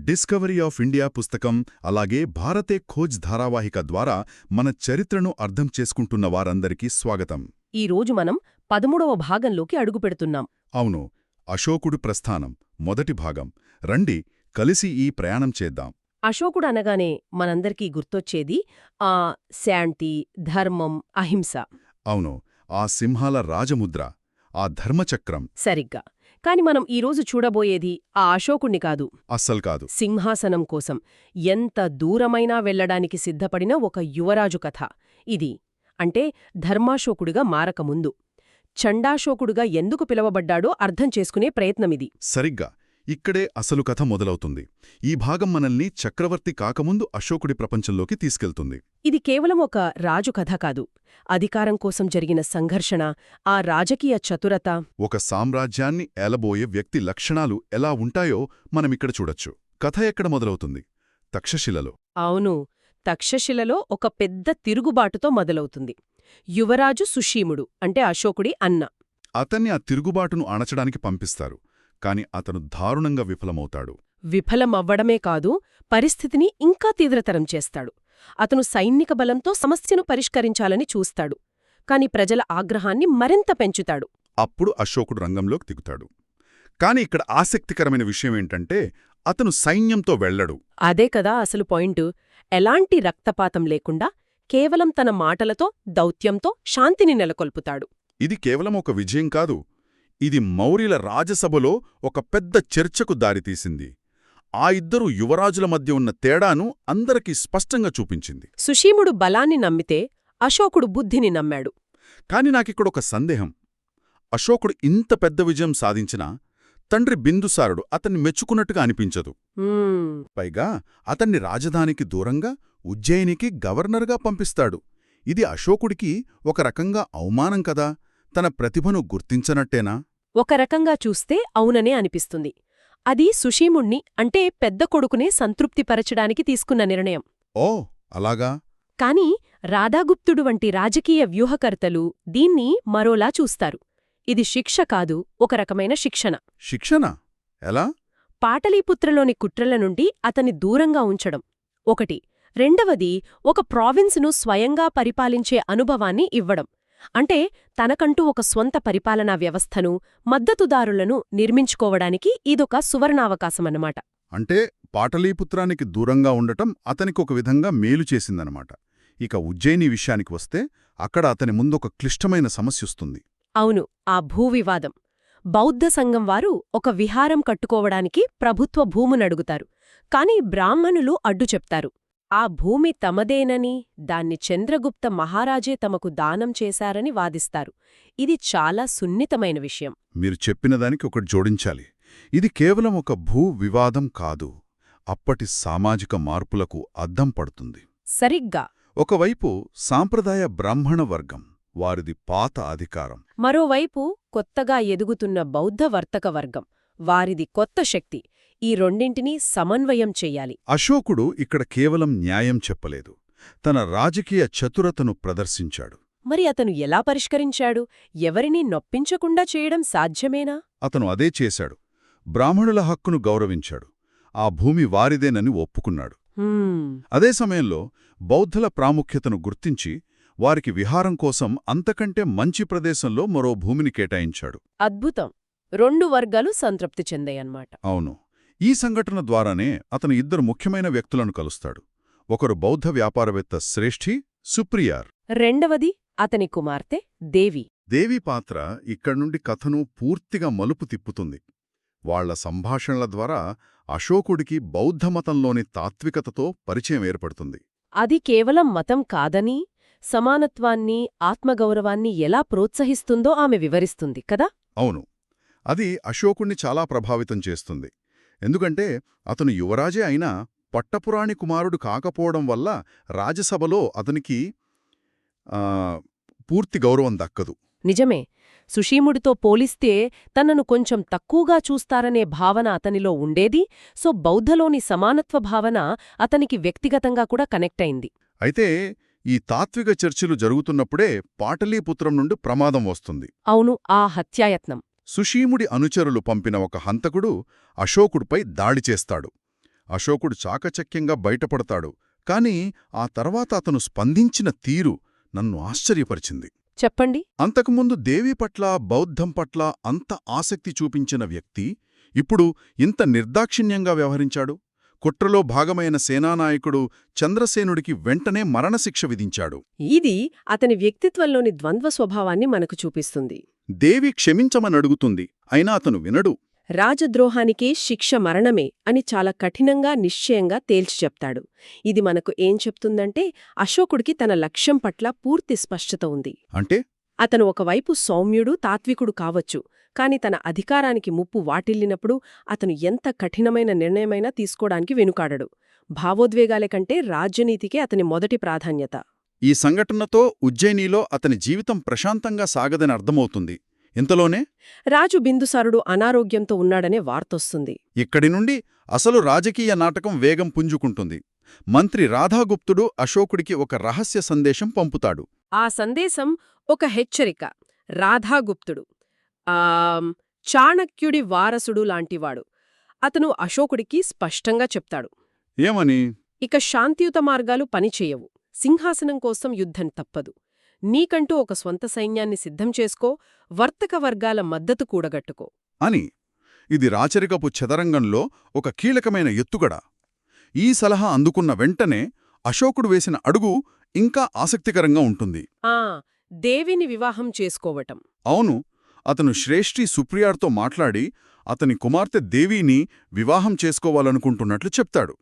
Discovery of India పుస్తకం అలాగే భారతే ఖోజ్ ధారావాహిక ద్వారా మన చరిత్రను అర్థం చేసుకుంటున్న వారందరికీ స్వాగతం. ఈరోజు మనం 13వ భాగంలోకి అడుగుపెడుతున్నాం. అవును, అశోకుడు ప్రస్థానం మొదటి భాగం. రండి కలిసి ఈ ప్రయాణం చేద్దాం. అశోకుడు అనగానే మనందరికీ గుర్తొచ్చేది శాంతి, ధర్మం, అహింస. అవును, ఆ సింహాల రాజముద్ర, ఆ ధర్మచక్రం. సరిగ్గా. కాని మనం ఈరోజు చూడబోయేది ఆ అశోకుణ్ణి కాదు. అస్సలు కాదు. సింహాసనం కోసం ఎంత దూరమైనా వెళ్లడానికి సిద్ధపడిన ఒక యువరాజు కథ ఇది. అంటే ధర్మాశోకుడిగా మారకముందు చండాశోకుడుగా ఎందుకు పిలవబడ్డాడో అర్థం చేసుకునే ప్రయత్నమిది. సరిగ్గా ఇక్కడే అసలు కథ మొదలవుతుంది. ఈ భాగం మనల్ని చక్రవర్తి కాకముందు అశోకుడి ప్రపంచంలోకి తీసుకెళ్తుంది. ఇది కేవలం ఒక రాజు కథ కాదు. అధికారం కోసం జరిగిన సంఘర్షణ, ఆ రాజకీయ చతురత, ఒక సామ్రాజ్యాన్ని ఏలబోయే వ్యక్తి లక్షణాలు ఎలా ఉంటాయో మనమిక్కడ చూడొచ్చు. కథ ఎక్కడ మొదలవుతుంది? తక్షశిలలో. అవును, తక్షశిలలో ఒక పెద్ద తిరుగుబాటుతో మొదలవుతుంది. యువరాజు సుషీముడు అంటే అశోకుడి అన్న. అతన్ని ఆ తిరుగుబాటును అణచడానికి పంపిస్తారు. కాని అతను దారుణంగా విఫలమవుతాడు. విఫలమవ్వడమే కాదు, పరిస్థితిని ఇంకా తీవ్రతరం చేస్తాడు. అతను సైనిక బలంతో సమస్యను పరిష్కరించాలని చూస్తాడు. కాని ప్రజల ఆగ్రహాన్ని మరింత పెంచుతాడు. అప్పుడు అశోకుడు రంగంలోకి దిగుతాడు. కాని ఇక్కడ ఆసక్తికరమైన విషయమేంటంటే అతను సైన్యంతో వెళ్లడు. అదే కదా అసలు పాయింటు. ఎలాంటి రక్తపాతం లేకుండా కేవలం తన మాటలతో, దౌత్యంతో శాంతిని నెలకొల్పుతాడు. ఇది కేవలం ఒక విజయం కాదు, ఇది మౌర్యుల రాజసభలో ఒక పెద్ద చర్చకు దారితీసింది. ఆ ఇద్దరు యువరాజుల మధ్య ఉన్న తేడాను అందరికీ స్పష్టంగా చూపించింది. సుషీముడు బలాన్ని నమ్మితే అశోకుడు బుద్ధిని నమ్మాడు. కాని నాకిక్కడొక సందేహం. అశోకుడు ఇంత పెద్ద విజయం సాధించినా తండ్రి బిందుసారుడు అతన్ని మెచ్చుకున్నట్టుగా అనిపించదు. పైగా అతన్ని రాజధానికి దూరంగా ఉజ్జయినికి గవర్నర్గా పంపిస్తాడు. ఇది అశోకుడికి ఒక రకంగా అవమానం కదా, తన ప్రతిభను గుర్తించనట్టేనా? ఒక రకంగా చూస్తే అవుననే అనిపిస్తుంది. అది సుషీముణ్ణి అంటే పెద్ద కొడుకునే సంతృప్తిపరచడానికి తీసుకున్న నిర్ణయం. ఓ అలాగా? కాని రాధాగుప్తుడు వంటి రాజకీయ వ్యూహకర్తలు దీన్ని మరోలా చూస్తారు. ఇది శిక్ష కాదు, ఒక రకమైన శిక్షణ. శిక్షణ? ఎలా? పాటలీపుత్రలోని కుట్రల నుండి అతని దూరంగా ఉంచడం ఒకటి. రెండవది, ఒక ప్రావిన్సును స్వయంగా పరిపాలించే అనుభవాన్ని ఇవ్వడం. అంటే తనకంటూ ఒక స్వంత పరిపాలనా వ్యవస్థను, మద్దతుదారులను నిర్మించుకోవడానికి ఇదొక సువర్ణావకాశమన్నమాట. అంటే పాటలీపుత్రానికి దూరంగా ఉండటం అతనికొక విధంగా మేలు చేసిందనమాట. ఇక ఉజ్జయిని విషయానికి వస్తే అక్కడ అతని ముందొక క్లిష్టమైన సమస్యొస్తుంది. అవును, ఆ భూవివాదం. బౌద్ధ సంఘం వారు ఒక విహారం కట్టుకోవడానికి ప్రభుత్వ భూమునడుగుతారు. కాని బ్రాహ్మణులు అడ్డు చెప్తారు. ఆ భూమి తమదేనని, దాన్ని చంద్రగుప్త మహారాజే తమకు దానం చేశారని వాదిస్తారు. ఇది చాలా సున్నితమైన విషయం. మీరు చెప్పినదానికి ఒకటి జోడించాలి. ఇది కేవలం ఒక భూ వివాదం కాదు, అప్పటి సామాజిక మార్పులకు అద్దం పడుతుంది. సరిగ్గా. ఒకవైపు సాంప్రదాయ బ్రాహ్మణ వర్గం, వారిది పాత అధికారం. మరోవైపు కొత్తగా ఎదుగుతున్న బౌద్ధ వర్తక వర్గం, వారిది కొత్త శక్తి. ఈ రెండింటినీ సమన్వయం చెయ్యాలి. అశోకుడు ఇక్కడ కేవలం న్యాయం చెప్పలేదు, తన రాజకీయ చతురతను ప్రదర్శించాడు. మరి అతను ఎలా పరిష్కరించాడు? ఎవరినీ నొప్పించకుండా చేయడం సాధ్యమేనా? అతను అదే చేశాడు. బ్రాహ్మణుల హక్కును గౌరవించాడు. ఆ భూమి వారిదేనని ఒప్పుకున్నాడు. అదే సమయంలో బౌద్ధుల ప్రాముఖ్యతను గుర్తించి వారికి విహారం కోసం అంతకంటే మంచి ప్రదేశంలో మరో భూమిని కేటాయించాడు. అద్భుతం. రెండు వర్గాలు సంతృప్తి చెందాయన్నమాట. అవును. ఈ సంఘటన ద్వారానే అతను ఇద్దరు ముఖ్యమైన వ్యక్తులను కలుస్తాడు. ఒకరు బౌద్ధ వ్యాపారవేత్త శ్రేష్ఠి సుప్రియార్. రెండవది అతని కుమార్తె దేవి. దేవి పాత్ర ఇక్కడ్నుండి కథను పూర్తిగా మలుపు తిప్పుతుంది. వాళ్ల సంభాషణల ద్వారా అశోకుడికి బౌద్ధమతంలోని తాత్వికతతో పరిచయం ఏర్పడుతుంది. అది కేవలం మతం కాదని, సమానత్వాన్ని, ఆత్మగౌరవాన్ని ఎలా ప్రోత్సహిస్తుందో ఆమె వివరిస్తుంది కదా. అవును, అది అశోకుణ్ణి చాలా ప్రభావితం చేస్తుంది. ఎందుకంటే అతను యువరాజే అయినా పట్టపురాణి కుమారుడు కాకపోవడం వల్ల రాజసభలో అతనికి పూర్తి గౌరవం దక్కదు. నిజమే. సుషీముడితో పోలిస్తే తనను కొంచెం తక్కువగా చూస్తారనే భావన అతనిలో ఉండేది. సో బౌద్ధలోని సమానత్వ భావన అతనికి వ్యక్తిగతంగా కూడా కనెక్ట్ అయింది. అయితే ఈ తాత్విక చర్చలు జరుగుతున్నప్పుడే పాటలీపుత్రం నుండి ప్రమాదం వస్తుంది. అవును, ఆ హత్యాయత్నం. సుషీముడి అనుచరులు పంపిన ఒక హంతకుడు అశోకుడిపై దాడి చేస్తాడు. అశోకుడు చాకచక్యంగా బయటపడతాడు. కాని ఆ తర్వాత అతను స్పందించిన తీరు నన్ను ఆశ్చర్యపరిచింది. చెప్పండి. అంతకుముందు దేవి పట్ల, బౌద్ధం పట్ల అంత ఆసక్తి చూపించిన వ్యక్తి ఇప్పుడు ఇంత నిర్దాక్షిణ్యంగా వ్యవహరించాడు. కుట్రలో భాగమైన సేనానాయకుడు చంద్రసేనుడికి వెంటనే మరణశిక్ష విధించాడు. ఇది అతని వ్యక్తిత్వంలోని ద్వంద్వ స్వభావాన్ని మనకు చూపిస్తుంది. దేవి క్షమించమనడుగుతుంది, అయినా అతను వినడు. రాజద్రోహానికే శిక్ష మరణమే అని చాలా కఠినంగా, నిశ్చయంగా తేల్చి చెప్తాడు. ఇది మనకు ఏం చెప్తుందంటే, అశోకుడికి తన లక్ష్యం పట్ల పూర్తి స్పష్టత ఉంది. అంటే అతను ఒకవైపు సౌమ్యుడు, తాత్వికుడు కావచ్చు, కాని తన అధికారానికి ముప్పు వాటిల్లినప్పుడు అతను ఎంత కఠినమైన నిర్ణయమైనా తీసుకోవడానికి వెనుకాడడు. భావోద్వేగాలే కంటే రాజ్యనీతికే అతని మొదటి ప్రాధాన్యత. ఈ సంఘటనతో ఉజ్జయినిలో అతని జీవితం ప్రశాంతంగా సాగదని అర్థమవుతుంది. ఇంతలోనే రాజు బిందుసారుడు అనారోగ్యంతో ఉన్నాడనే వార్తొస్తుంది. ఇక్కడి నుండి అసలు రాజకీయ నాటకం వేగం పుంజుకుంటుంది. మంత్రి రాధాగుప్తుడు అశోకుడికి ఒక రహస్య సందేశం పంపుతాడు. ఆ సందేశం ఒక హెచ్చరిక. రాధాగుప్తుడు చాణక్యుడి వారసుడు లాంటివాడు. అతను అశోకుడికి స్పష్టంగా చెప్తాడు, ఏమని? ఇక శాంతియుత మార్గాలు పనిచేయవు. సింహాసనం కోసం యుద్ధం తప్పదు. నీకంటూ ఒక స్వంత సైన్యాన్ని సిద్ధం చేసుకో, వర్తక వర్గాల మద్దతు కూడగట్టుకో అని. ఇది రాచరికపు చదరంగంలో ఒక కీలకమైన ఎత్తుగడ. ఈ సలహా అందుకున్న వెంటనే అశోకుడు వేసిన అడుగు ఇంకా ఆసక్తికరంగా ఉంటుంది. దేవిని వివాహం చేసుకోవటం. అవును, అతను శ్రేష్ఠి సుప్రియార్తో మాట్లాడి అతని కుమార్తె దేవీని వివాహం చేసుకోవాలనుకుంటున్నట్లు చెప్తాడు.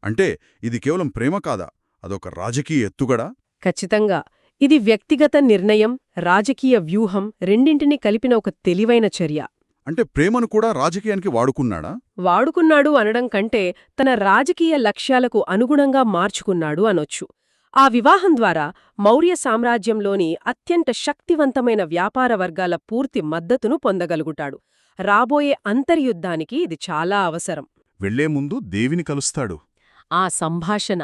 అంటే ఇది కేవలం ప్రేమ కాదా, అదొక రాజకీయ ఎత్తుగడా? ఖచ్చితంగా. ఇది వ్యక్తిగత నిర్ణయం, రాజకీయ వ్యూహం రెండింటినీ కలిపిన ఒక తెలివైన చర్య. అంటే ప్రేమను కూడా రాజకీయానికి వాడుకున్నాడా? వాడుకున్నాడు అనడం కంటే తన రాజకీయ లక్ష్యాలకు అనుగుణంగా మార్చుకున్నాడు అనొచ్చు. ఆ వివాహం ద్వారా మౌర్య సామ్రాజ్యంలోని అత్యంత శక్తివంతమైన వ్యాపార వర్గాల పూర్తి మద్దతును పొందగలుగుతాడు. రాబోయే అంతర్యుద్ధానికి ఇది చాలా అవసరం. వెళ్లే ముందు దేవిని కలుస్తాడు. ఆ సంభాషణ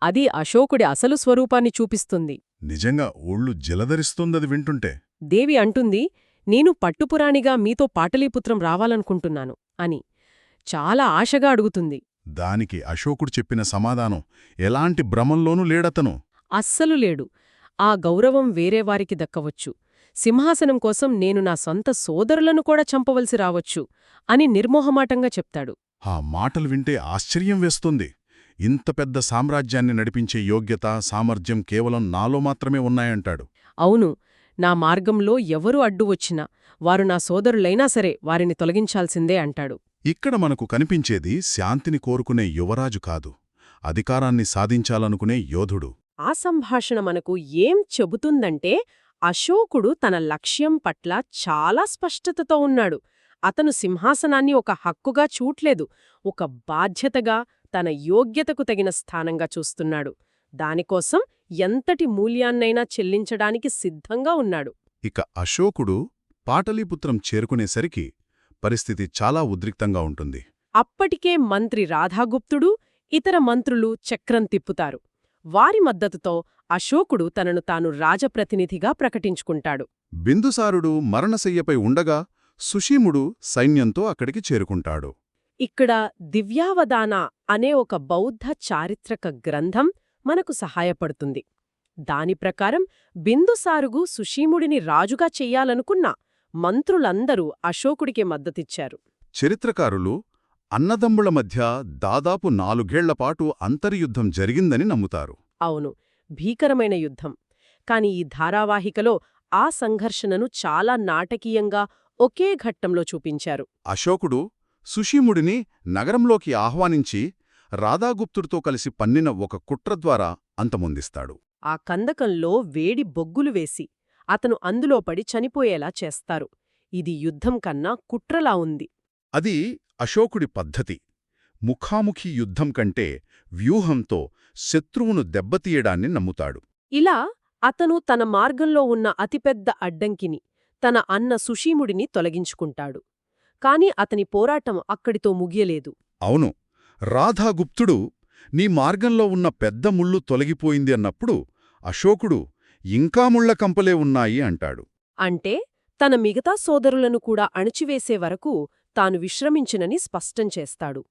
అది అశోకుడి అసలు స్వరూపాన్ని చూపిస్తుంది. నిజంగా ఒళ్ళు జలధరిస్తుందది వింటుంటే. దేవి అంటుంది, నేను పట్టుపురాణిగా మీతో పాటలీపుత్రం రావాలనుకుంటున్నాను అని. చాలా ఆశగా అడుగుతుంది. దానికి అశోకుడు చెప్పిన సమాధానం ఎలాంటి భ్రమంలోనూ లేడతను. అస్సలు లేడు. ఆ గౌరవం వేరేవారికి దక్కవచ్చు. సింహాసనం కోసం నేను నా సొంత సోదరులను కూడా చంపవలసి రావచ్చు అని నిర్మోహమాటంగా చెప్తాడు. ఆ మాటలు వింటే ఆశ్చర్యం వేస్తుంది. ఇంత పెద్ద సామ్రాజ్యాన్ని నడిపించే యోగ్యత, సామర్థ్యం కేవలం నాలో మాత్రమే ఉన్నాయంటాడు. అవును, నా మార్గంలో ఎవరు అడ్డు వచ్చినా వారు నా సోదరులైనా సరే వారిని తొలగించాల్సిందే అంటాడు. ఇక్కడ మనకు కనిపించేది శాంతిని కోరుకునే యువరాజు కాదు, అధికారాన్ని సాధించాలనుకునే యోధుడు. ఆ సంభాషణ మనకు ఏం చెబుతుందంటే, అశోకుడు తన లక్ష్యం పట్ల చాలా స్పష్టతతో ఉన్నాడు. అతను సింహాసనాన్ని ఒక హక్కుగా చూట్లేదు, ఒక బాధ్యతగా, తన యోగ్యతకు తగిన స్థానంగా చూస్తున్నాడు. దానికోసం ఎంతటి మూల్యాన్నైనా చెల్లించడానికి సిద్ధంగా ఉన్నాడు. ఇక అశోకుడు పాటలీపుత్రం చేరుకునేసరికి పరిస్థితి చాలా ఉద్రిక్తంగా ఉంటుంది. అప్పటికే మంత్రి రాధాగుప్తుడు, ఇతర మంత్రులు చక్రం తిప్పుతారు. వారి మద్దతుతో అశోకుడు తనను తాను రాజప్రతినిధిగా ప్రకటించుకుంటాడు. బిందుసారుడు మరణశయ్యపై ఉండగా సుషీముడు సైన్యంతో అక్కడికి చేరుకుంటాడు. ఇక్కడ దివ్యావదాన అనే ఒక బౌద్ధ చారిత్రక గ్రంథం మనకు సహాయపడుతుంది. దాని ప్రకారం బిందుసారుగు సుషీముడిని రాజుగా చెయ్యాలనుకున్నా మంత్రులందరూ అశోకుడికే మద్దతిచ్చారు. చరిత్రకారులు అన్నదమ్ముల మధ్య దాదాపు 4 ఏళ్లపాటు అంతర్యుద్ధం జరిగిందని నమ్ముతారు. అవును, భీకరమైన యుద్ధం. కాని ఈ ధారావాహికలో ఆ సంఘర్షణను చాలా నాటకీయంగా ఒకే ఘట్టంలో చూపించారు. అశోకుడు సుషీముడిని నగరంలోకి ఆహ్వానించి రాధాగుప్తుడితో కలిసి పన్నిన ఒక కుట్ర ద్వారా అంతమొందిస్తాడు. ఆ కందకంలో వేడి బొగ్గులు వేసి అతను అందులో పడి చనిపోయేలా చేస్తారు. ఇది యుద్ధం కన్నా కుట్రలా ఉంది. అది అశోకుడి పద్ధతి. ముఖాముఖి యుద్ధం కంటే వ్యూహంతో శత్రువును దెబ్బతీయడాన్ని నమ్ముతాడు. ఇలా అతను తన మార్గంలో ఉన్న అతిపెద్ద అడ్డంకిని, తన అన్న సుషీముడిని తొలగించుకుంటాడు. కాని అతని పోరాటం అక్కడితో ముగియలేదు. అవును, రాధాగుప్తుడు నీ మార్గంలో ఉన్న పెద్ద ముళ్ళు తొలగిపోయింది అన్నప్పుడు అశోకుడు ఇంకా ముళ్ల కంపలే ఉన్నాయి అంటాడు. అంటే తన మిగతా సోదరులను కూడా అణిచివేసే వరకు తాను విశ్రమించినని స్పష్టం చేస్తాడు.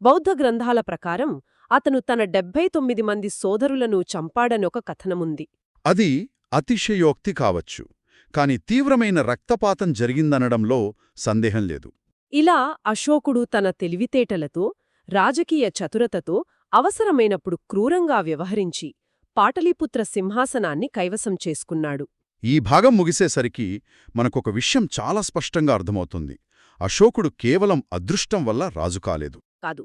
బౌద్ధ గ్రంథాల ప్రకారం అతను తన 79 మంది సోదరులను చంపాడనొక కథనముంది. అది అతిశయోక్తి కావచ్చు, కాని తీవ్రమైన రక్తపాతం జరిగిందనడంలో సందేహం లేదు. ఇలా అశోకుడు తన తెలివితేటలతో, రాజకీయ చతురతతో అవసరమైనప్పుడు క్రూరంగా వ్యవహరించి పాటలీపుత్ర సింహాసనాన్ని కైవసం చేసుకున్నాడు. ఈ భాగం ముగిసేసరికి మనకొక విషయం చాలా స్పష్టంగా అర్థమవుతుంది. అశోకుడు కేవలం అదృష్టం వల్ల రాజు కాలేదు. కాదు,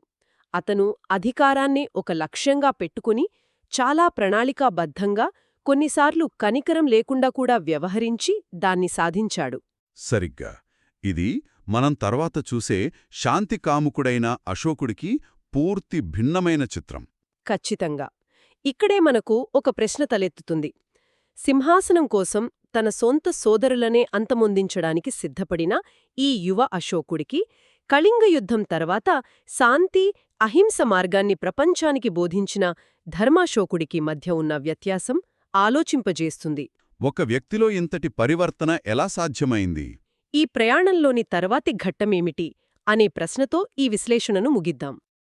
అతను అధికారాన్ని ఒక లక్ష్యంగా పెట్టుకుని చాలా ప్రణాళికాబద్ధంగా, కొన్నిసార్లు కనికరం లేకుండా కూడా వ్యవహరించి దాన్ని సాధించాడు. సరిగ్గా ఇది మనం తర్వాత చూసే శాంతికాముకుడైన అశోకుడికి పూర్తి భిన్నమైన చిత్రం. ఖచ్చితంగా. ఇక్కడే మనకు ఒక ప్రశ్న తలెత్తుతుంది. సింహాసనం కోసం తన సొంత సోదరులనే అంతమొందించడానికి సిద్ధపడిన ఈ యువ అశోకుడికి కళింగ యుద్ధం తర్వాత శాంతి, అహింస మార్గాన్ని ప్రపంచానికి బోధించిన ధర్మాశోకుడికి మధ్య ఉన్న వ్యత్యాసం ఆలోచింపజేస్తుంది. ఒక వ్యక్తిలో ఇంతటి పరివర్తన ఎలా సాధ్యమైంది? ఈ ప్రయాణంలోని తర్వాతి ఘట్టమేమిటి అనే ప్రశ్నతో ఈ విశ్లేషణను ముగిద్దాం.